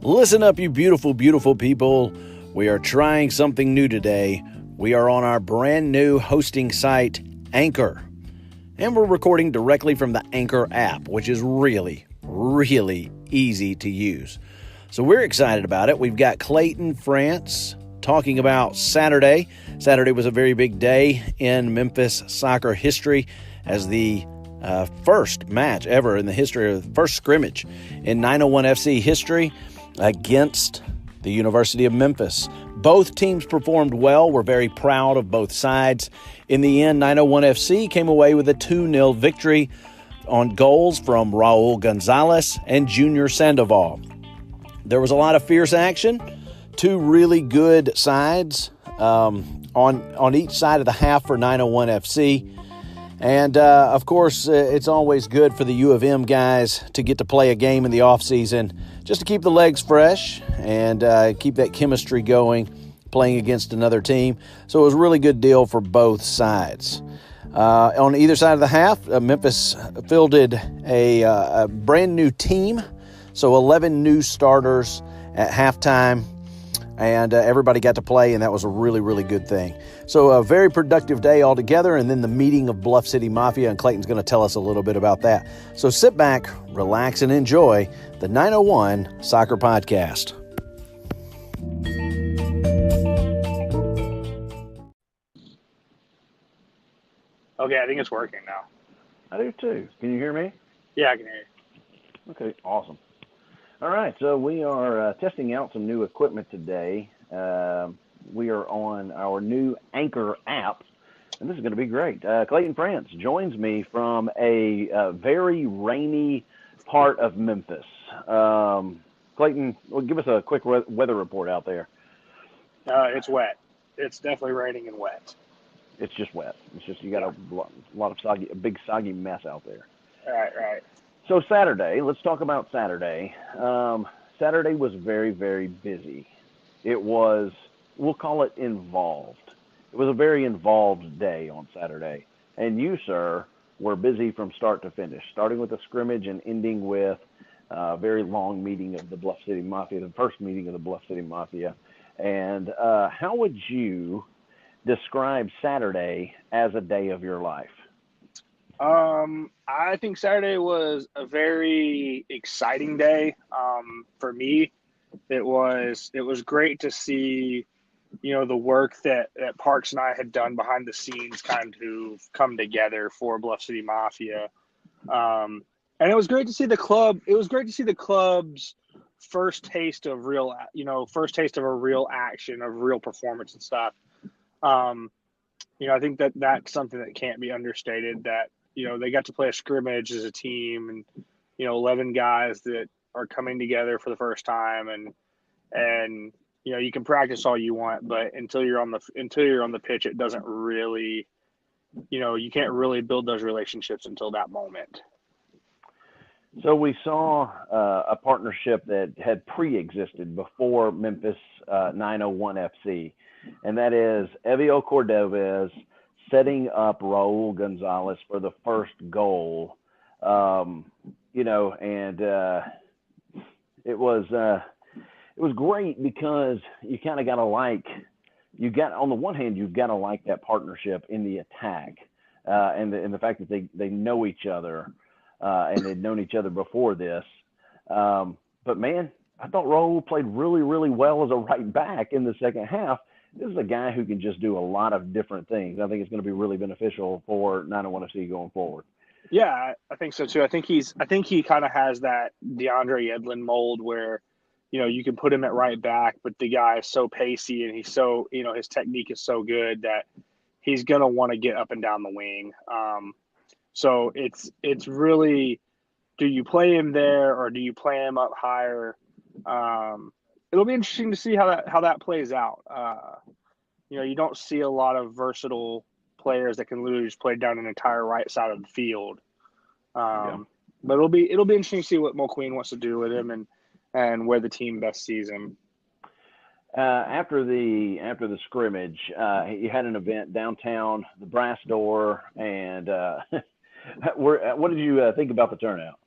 Listen up, you beautiful, beautiful people. We are trying something new today. We are on our brand new hosting site, Anchor. And we're recording directly from the Anchor app, which is really, really easy to use. So we're excited about it. We've got Clayton France talking about Saturday. Saturday was a very big day in Memphis soccer history as the first match ever in the history of the first scrimmage in 901 FC history against the University of Memphis. Both teams performed well. We're very proud of both sides. In the end, 901 FC came away with a 2-0 victory on goals from Raul Gonzalez and Junior Sandoval. There was a lot of fierce action. Two really good sides on each side of the half for 901 FC. And, of course, it's always good for the U of M guys to get to play a game in the offseason just to keep the legs fresh and keep that chemistry going, playing against another team. So it was a really good deal for both sides. On either side of the half, Memphis fielded a brand new team, so 11 new starters at halftime. And everybody got to play, and that was a really, really good thing. So a very productive day altogether, and then the meeting of Bluff City Mafia, and Clayton's going to tell us a little bit about that. So sit back, relax, and enjoy the 901 Soccer Podcast. Okay, I think it's working now. I do too. Can you hear me? Yeah, I can hear you. Okay, awesome. All right, so we are testing out some new equipment today. We are on our new Anchor app, and this is going to be great. Clayton France joins me from a very rainy part of Memphis. Clayton, give us a quick weather report out there. It's wet. It's definitely raining and wet. It's just wet. It's just you got a lot of a big soggy mess out there. Right. So Saturday, let's talk about Saturday. Saturday was very, very busy. It was, we'll call it involved. It was a very involved day on Saturday. And you, sir, were busy from start to finish, starting with a scrimmage and ending with a very long meeting of the Bluff City Mafia, the first meeting of the Bluff City Mafia. And how would you describe Saturday as a day of your life? I think Saturday was a very exciting day. For me, it was great to see, the work that Parks and I had done behind the scenes kind of come together for Bluff City Mafia. And it was great to see the club. It was great to see the club's first taste of a real action, of real performance and stuff. I think that's something that can't be understated, that they got to play a scrimmage as a team, and 11 guys that are coming together for the first time, and you can practice all you want, but until you're on the pitch, it doesn't really, you can't really build those relationships until that moment. So we saw a partnership that had pre-existed before Memphis 901 FC, and that is Evio Cordovez setting up Raul Gonzalez for the first goal, and it was great because you kind of got to on the one hand, you've got to like that partnership in the attack, and the fact that they know each other, and they'd known each other before this. But man, I thought Raul played really, really well as a right back in the second half. This is a guy who can just do a lot of different things. I think it's going to be really beneficial for 901 FC going forward. Yeah, I think so too. I think he kind of has that DeAndre Yedlin mold where, you can put him at right back, but the guy is so pacey and he's so, his technique is so good that he's going to want to get up and down the wing. So it's really, do you play him there or do you play him up higher? It'll be interesting to see how that plays out. You don't see a lot of versatile players that can literally just play down an entire right side of the field. But it'll be interesting to see what McQueen wants to do with him and where the team best sees him. After the scrimmage, you had an event downtown, the Brass Door, and what did you think about the turnout?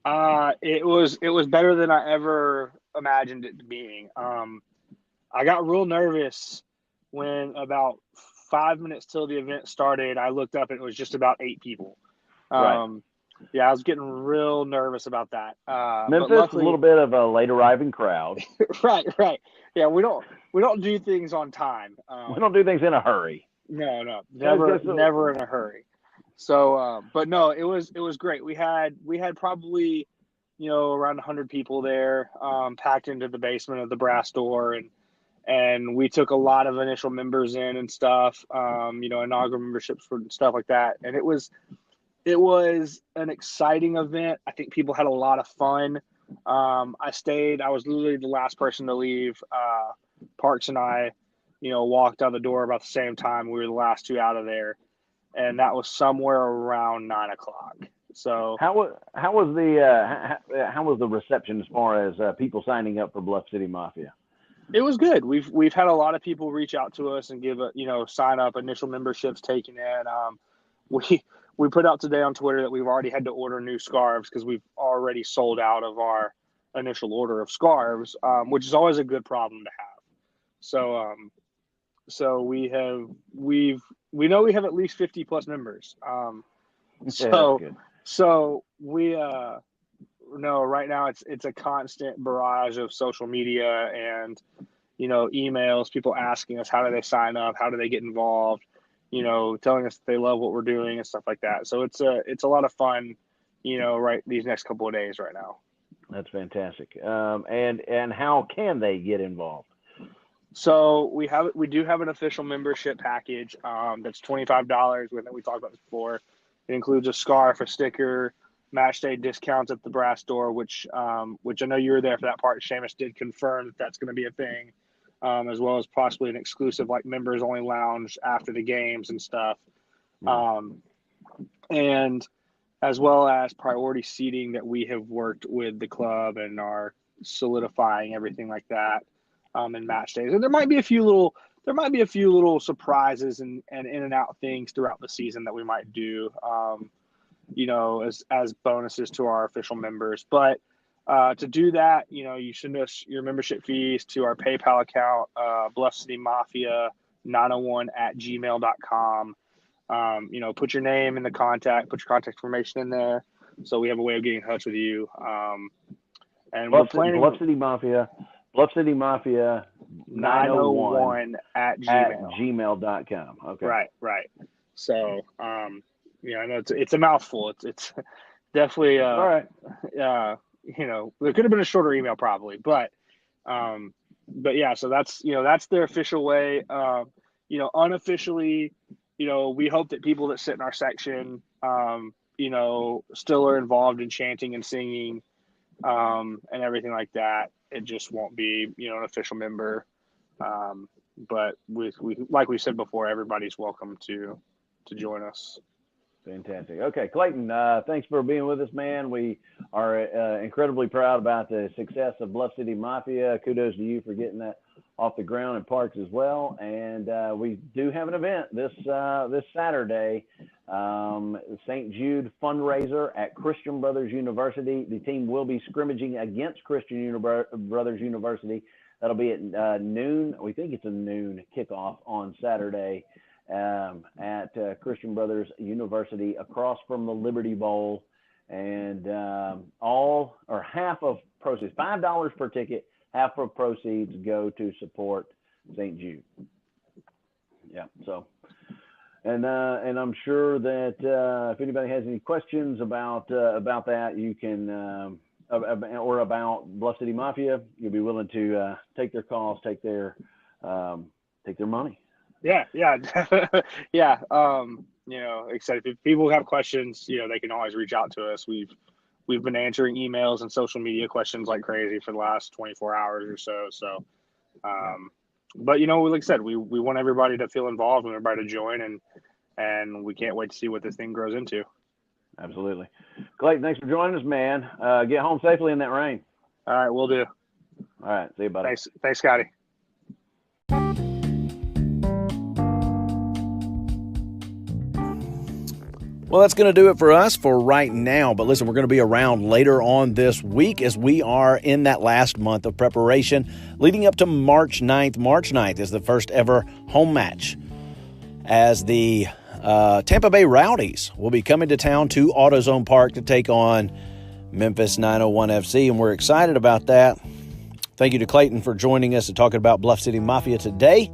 It was better than I ever imagined it being. I got real nervous when about 5 minutes till the event started. I looked up and it was just about 8 people. Right. Yeah, I was getting real nervous about that. But Memphis, luckily, a little bit of a late arriving crowd. right. Yeah, we don't do things on time. We don't do things in a hurry. No, never in a hurry. So, but no, it was great. We had probably, around 100 people there, packed into the basement of the brass door, and we took a lot of initial members in and stuff, inaugural memberships for stuff like that. And it was an exciting event. I think people had a lot of fun. I was literally the last person to leave. Parks and I, walked out the door about the same time. We were the last two out of there. And that was somewhere around 9:00. So how was the reception as far as people signing up for Bluff City Mafia? it was good. We've had a lot of people reach out to us and give sign up initial memberships taken in. We put out today on Twitter that we've already had to order new scarves because we've already sold out of our initial order of scarves, which is always a good problem to have. So we know we have at least 50 plus members. So we no, right now it's a constant barrage of social media and emails, people asking us how do they sign up, how do they get involved, telling us that they love what we're doing and stuff like that. So it's a lot of fun, right these next couple of days right now. That's fantastic. And how can they get involved? So we do have an official membership package that's $25. We talked about this before. It includes a scarf, a sticker, match day discounts at the brass door, which I know you were there for that part. Seamus did confirm that that's going to be a thing, as well as possibly an exclusive like members only lounge after the games and stuff, and as well as priority seating that we have worked with the club and are solidifying everything like that. In match days, and there might be a few little surprises and in and out things throughout the season that we might do, as bonuses to our official members. But to do that, you send us your membership fees to our PayPal account, Bluff City Mafia 901@gmail.com. Put your name in the put your contact information in there, so we have a way of getting in touch with you. And Bluff City Mafia 901 at gmail.com. Okay. Right. So, I know it's a mouthful. It's definitely, all right. There could have been a shorter email probably, but yeah, so that's their official way. Unofficially, we hope that people that sit in our section, still are involved in chanting and singing, and everything like that. It just won't be, an official member. But we like we said before, everybody's welcome to join us. Fantastic. Okay, Clayton, thanks for being with us, man. We are incredibly proud about the success of Bluff City Mafia. Kudos to you for getting that off the ground in Parks as well. And we do have an event this Saturday, St. Jude fundraiser at Christian Brothers University. The team will be scrimmaging against Christian Brothers University. That'll be at noon. We think it's a noon kickoff on Saturday at Christian Brothers University across from the Liberty Bowl. And all or half of proceeds, $5 per ticket, half of proceeds go to support St. Jude. Yeah. So, and I'm sure that if anybody has any questions about that, you can, or about Bluff City Mafia, you'll be willing to take their calls, take their money. Yeah. Excited. If people have questions, they can always reach out to us. We've been answering emails and social media questions like crazy for the last 24 hours or so. So, but like I said, we want everybody to feel involved and everybody to join, and we can't wait to see what this thing grows into. Absolutely. Clayton, thanks for joining us, man. Get home safely in that rain. All right, we'll do. All right, see you, buddy. Thanks, Scotty. Well, that's going to do it for us for right now. But listen, we're going to be around later on this week as we are in that last month of preparation leading up to March 9th. March 9th is the first ever home match as the Tampa Bay Rowdies will be coming to town to AutoZone Park to take on Memphis 901 FC, and we're excited about that. Thank you to Clayton for joining us and talking about Bluff City Mafia today.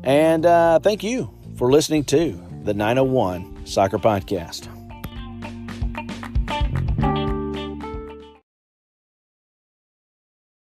And thank you for listening to the 901 Soccer Podcast.